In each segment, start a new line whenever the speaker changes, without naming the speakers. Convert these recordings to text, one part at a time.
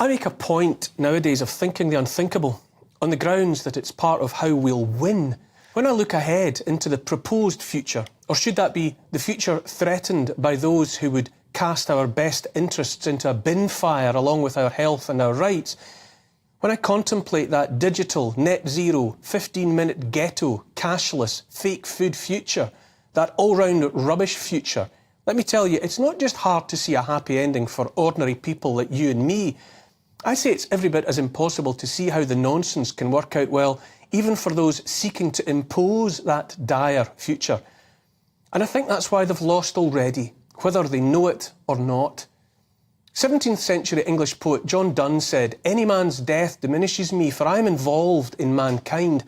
I make a point nowadays of thinking the unthinkable on the grounds that it's part of how we'll win. When I look ahead into the proposed future, or should that be the future threatened by those who would cast our best interests into a bin fire along with our health and our rights, when I contemplate that digital, net zero, 15-minute ghetto, cashless, fake food future, that all-round rubbish future, let me tell you, it's not just hard to see a happy ending for ordinary people like you and me. I say it's every bit as impossible to see how the nonsense can work out well, even for those seeking to impose that dire future. And I think that's why they've lost already, whether they know it or not. 17th century English poet John Donne said, "Any man's death diminishes me, for I am involved in mankind."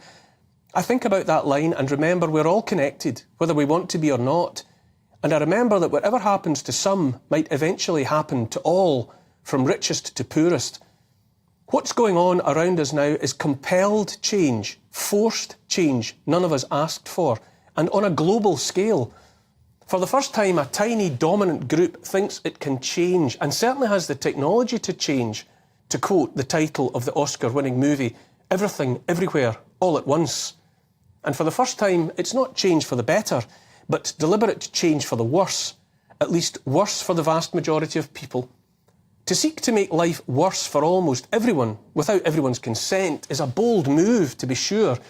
I think about that line and remember we're all connected, whether we want to be or not. And I remember that whatever happens to some might eventually happen to all, from richest to poorest. What's going on around us now is compelled change, forced change none of us asked for, and on a global scale. For the first time, a tiny dominant group thinks it can change, and certainly has the technology to change, to quote the title of the Oscar-winning movie, Everything, Everywhere, All at Once. And for the first time, it's not change for the better, but deliberate change for the worse, at least worse for the vast majority of people. To seek to make life worse for almost everyone, without everyone's consent, is a bold move, to be sure.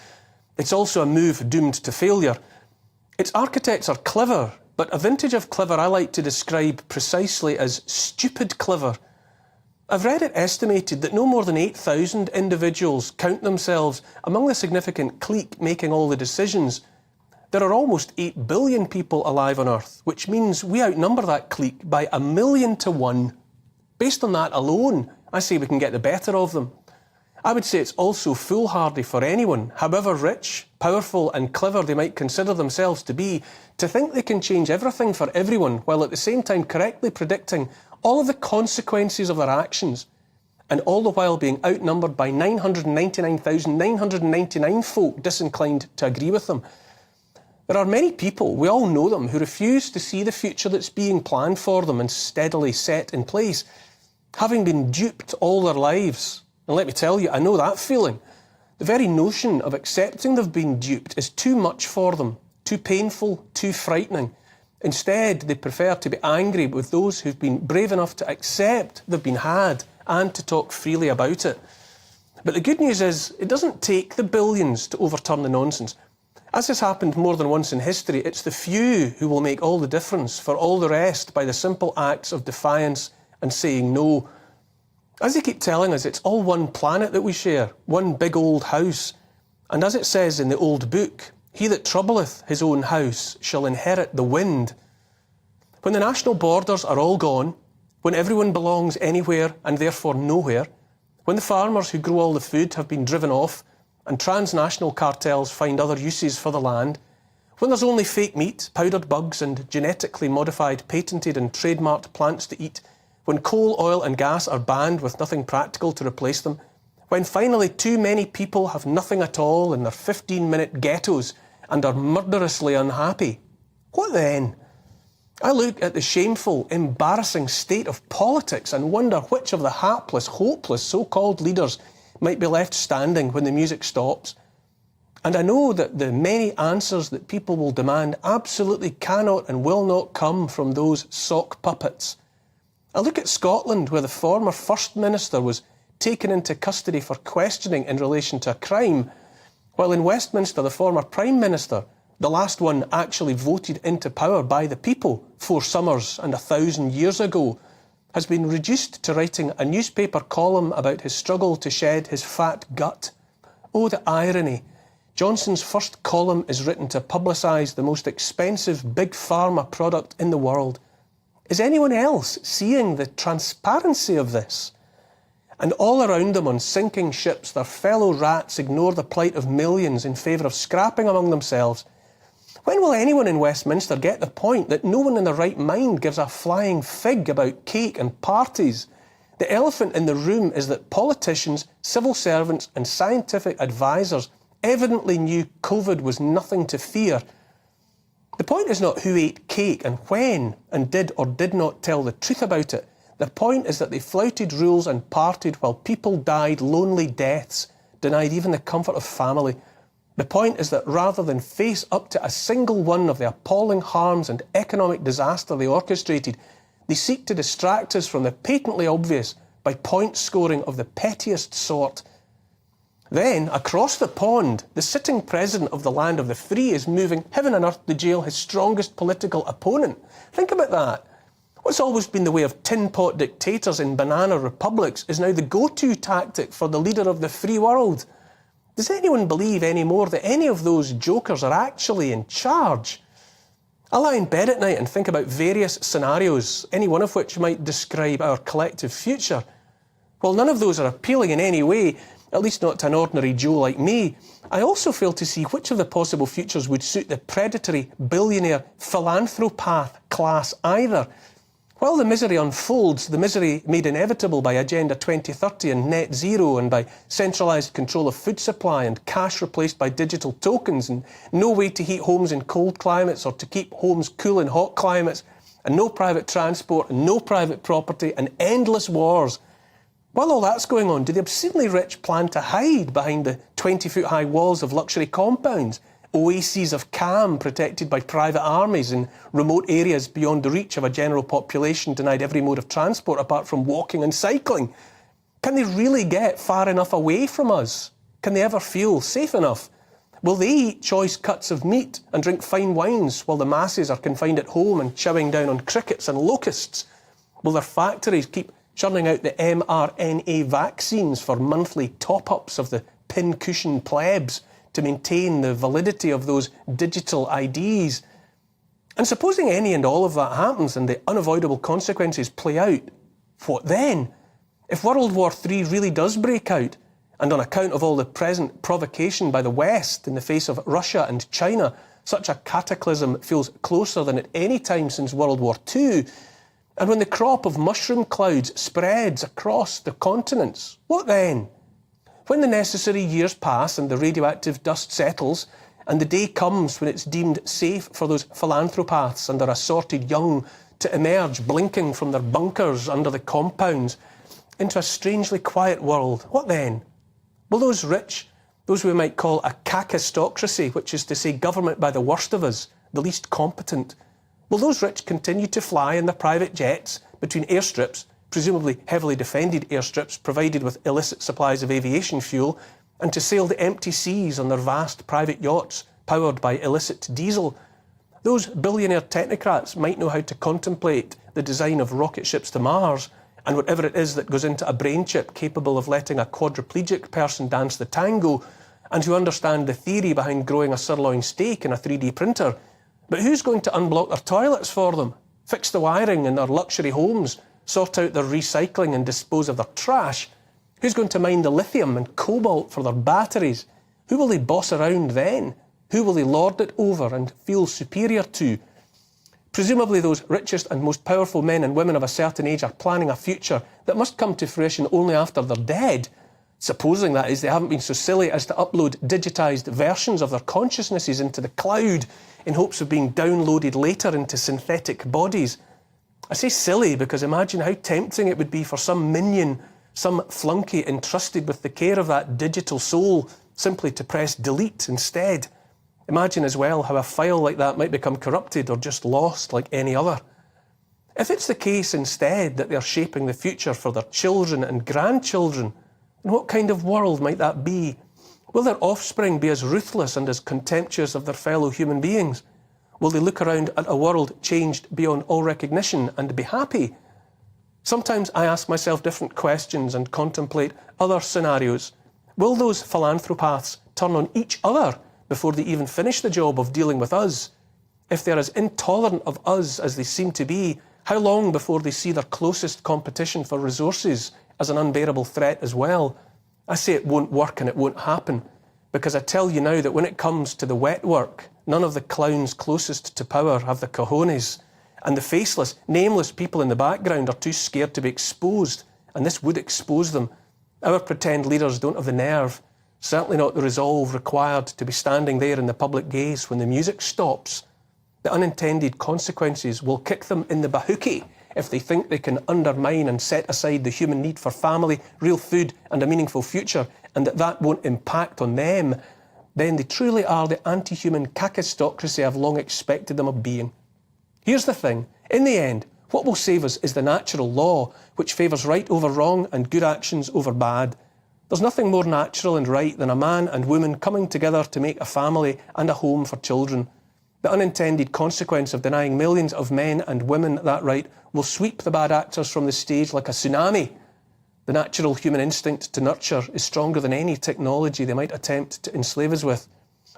It's also a move doomed to failure. Its architects are clever, but a vintage of clever I like to describe precisely as stupid clever. I've read it estimated that no more than 8,000 individuals count themselves among the significant clique making all the decisions. There are almost 8 billion people alive on Earth, which means we outnumber that clique by 1,000,000 to 1. Based on that alone, I say we can get the better of them. I would say it's also foolhardy for anyone, however rich, powerful and clever they might consider themselves to be, to think they can change everything for everyone while at the same time correctly predicting all of the consequences of their actions, and all the while being outnumbered by 999,999 folk disinclined to agree with them. There are many people, we all know them, who refuse to see the future that's being planned for them and steadily set in place, having been duped all their lives. And let me tell you, I know that feeling. The very notion of accepting they've been duped is too much for them, too painful, too frightening. Instead, they prefer to be angry with those who've been brave enough to accept they've been had and to talk freely about it. But the good news is, it doesn't take the billions to overturn the nonsense. As has happened more than once in history, it's the few who will make all the difference for all the rest by the simple acts of defiance and saying no. As they keep telling us, it's all one planet that we share, one big old house. And as it says in the old book, he that troubleth his own house shall inherit the wind. When the national borders are all gone, when everyone belongs anywhere and therefore nowhere, when the farmers who grow all the food have been driven off, and transnational cartels find other uses for the land, when there's only fake meat, powdered bugs and genetically modified, patented and trademarked plants to eat, when coal, oil and gas are banned with nothing practical to replace them, when finally too many people have nothing at all in their 15-minute ghettos and are murderously unhappy, what then? I look at the shameful, embarrassing state of politics and wonder which of the hapless, hopeless so-called leaders might be left standing when the music stops. And I know that the many answers that people will demand absolutely cannot and will not come from those sock puppets. I look at Scotland, where the former First Minister was taken into custody for questioning in relation to a crime, while in Westminster the former Prime Minister, the last one actually voted into power by the people 4 summers and 1,000 years ago, has been reduced to writing a newspaper column about his struggle to shed his fat gut. Oh, the irony. Johnson's first column is written to publicise the most expensive big pharma product in the world. Is anyone else seeing the transparency of this? And all around them on sinking ships, their fellow rats ignore the plight of millions in favour of scrapping among themselves. When will anyone in Westminster get the point that no one in their right mind gives a flying fig about cake and parties? The elephant in the room is that politicians, civil servants and scientific advisors evidently knew COVID was nothing to fear. The point is not who ate cake and when and did or did not tell the truth about it. The point is that they flouted rules and partied while people died lonely deaths, denied even the comfort of family. The point is that rather than face up to a single one of the appalling harms and economic disaster they orchestrated, they seek to distract us from the patently obvious by point scoring of the pettiest sort. Then, across the pond, the sitting president of the land of the free is moving heaven and earth to jail his strongest political opponent. Think about that. What's always been the way of tin pot dictators in banana republics is now the go-to tactic for the leader of the free world. Does anyone believe anymore that any of those jokers are actually in charge? I lie in bed at night and think about various scenarios, any one of which might describe our collective future. While none of those are appealing in any way, at least not to an ordinary Joe like me, I also fail to see which of the possible futures would suit the predatory, billionaire, philanthropath class either. While the misery unfolds, the misery made inevitable by Agenda 2030 and net zero and by centralised control of food supply and cash replaced by digital tokens and no way to heat homes in cold climates or to keep homes cool in hot climates and no private transport and no private property and endless wars. While all that's going on, do the obscenely rich plan to hide behind the 20-foot-high walls of luxury compounds, oases of calm protected by private armies in remote areas beyond the reach of a general population denied every mode of transport apart from walking and cycling? Can they really get far enough away from us? Can they ever feel safe enough? Will they eat choice cuts of meat and drink fine wines while the masses are confined at home and chowing down on crickets and locusts? Will their factories keep churning out the mRNA vaccines for monthly top-ups of the pincushion plebs to maintain the validity of those digital IDs? And supposing any and all of that happens and the unavoidable consequences play out, what then? If World War III really does break out, and on account of all the present provocation by the West in the face of Russia and China, such a cataclysm feels closer than at any time since World War II, and when the crop of mushroom clouds spreads across the continents, what then? When the necessary years pass and the radioactive dust settles, and the day comes when it's deemed safe for those philanthropaths and their assorted young to emerge blinking from their bunkers under the compounds into a strangely quiet world, what then? Will those rich, those we might call a cacistocracy, which is to say government by the worst of us, the least competent, will those rich continue to fly in their private jets between airstrips, presumably heavily defended airstrips provided with illicit supplies of aviation fuel, and to sail the empty seas on their vast private yachts powered by illicit diesel? Those billionaire technocrats might know how to contemplate the design of rocket ships to Mars and whatever it is that goes into a brain chip capable of letting a quadriplegic person dance the tango, and who understand the theory behind growing a sirloin steak in a 3D printer. But who's going to unblock their toilets for them, fix the wiring in their luxury homes, sort out their recycling and dispose of their trash? Who's going to mine the lithium and cobalt for their batteries? Who will they boss around then? Who will they lord it over and feel superior to? Presumably those richest and most powerful men and women of a certain age are planning a future that must come to fruition only after they're dead. Supposing, that is, they haven't been so silly as to upload digitised versions of their consciousnesses into the cloud in hopes of being downloaded later into synthetic bodies. I say silly because imagine how tempting it would be for some minion, some flunky entrusted with the care of that digital soul, simply to press delete instead. Imagine as well how a file like that might become corrupted or just lost like any other. If it's the case instead that they're shaping the future for their children and grandchildren, then what kind of world might that be? Will their offspring be as ruthless and as contemptuous of their fellow human beings? Will they look around at a world changed beyond all recognition and be happy? Sometimes I ask myself different questions and contemplate other scenarios. Will those philanthropaths turn on each other before they even finish the job of dealing with us? If they're as intolerant of us as they seem to be, how long before they see their closest competition for resources as an unbearable threat as well? I say it won't work and it won't happen, because I tell you now that when it comes to the wet work, none of the clowns closest to power have the cojones, and the faceless, nameless people in the background are too scared to be exposed, and this would expose them. Our pretend leaders don't have the nerve, certainly not the resolve required to be standing there in the public gaze when the music stops. The unintended consequences will kick them in the bahookie if they think they can undermine and set aside the human need for family, real food and a meaningful future, and that won't impact on them, then they truly are the anti-human kakistocracy I've long expected them of being. Here's the thing, in the end, what will save us is the natural law, which favours right over wrong and good actions over bad. There's nothing more natural and right than a man and woman coming together to make a family and a home for children. The unintended consequence of denying millions of men and women that right will sweep the bad actors from the stage like a tsunami. The natural human instinct to nurture is stronger than any technology they might attempt to enslave us with.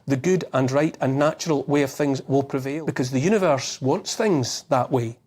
The good and right and natural way of things will prevail because the universe wants things that way.